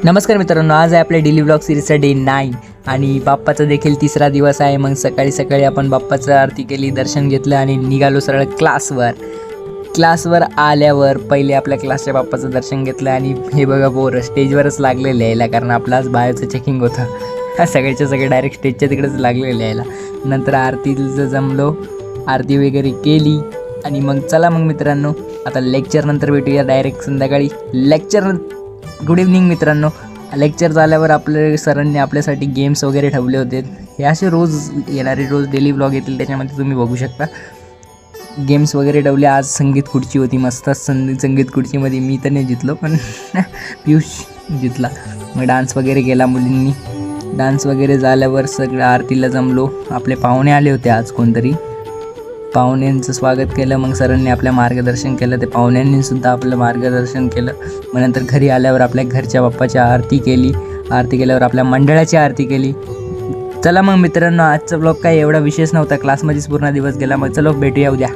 नमस्कार मित्रांनो, आज आहे आपल्या डेली ब्लॉग सिरीजचा डे 9 आणि बाप्पाचा देखील तिसरा दिवस आहे. मग सकाळी आपण बाप्पाचं आरती केली, दर्शन घेतलं आणि निघालो सरळ क्लासवर आल्यावर पहिले आपल्या क्लासच्या बाप्पाचं दर्शन घेतलं. आणि हे बघा पोरं स्टेजवरच लागलेलं यायला, कारण आपलं आज बायोचं चेकिंग होतं. सगळे डायरेक्ट स्टेजच्या तिकडेच लागलेलं यायला. नंतर आरतीचं जमलो, आरती वगैरे केली आणि मग चला मग मित्रांनो, आता लेक्चर नंतर भेटूया डायरेक्ट संध्याकाळी. गुड इव्हनिंग मित्रांनो. लेक्चर झाल्यावर आपल्या सरांनी आपल्यासाठी गेम्स वगैरे ठेवले होते. हे असे रोज येणारे रोज डेली ब्लॉग येतील, त्याच्यामध्ये तुम्ही बघू शकता. गेम्स वगैरे ठेवले. आज संगीत खुर्ची होती मस्त. संगीत खुर्चीमध्ये मी तर नाही जितलो, पण पियुष जितला. मग डान्स वगैरे केला मुलींनी. डान्स वगैरे झाल्यावर सगळं आरतीला जमलो. आपले पाहुणे आले होते आज, कोणतरी पाहुण्यांचं स्वागत केलं. मग सरांनी आपल्या मार्गदर्शन केलं, ते पाहुण्यांनी सुद्धा आपलं मार्गदर्शन केलं. मग नंतर घरी आल्यावर आपल्या घरच्या बाप्पाची आरती केली. आरती केल्यावर आपल्या मंडळाची आरती केली. चला मग मित्रांनो, आजचा ब्लॉग काय एवढा विशेष नव्हता, क्लासमध्येच पूर्ण दिवस गेला. मग चलो भेटूया उद्या.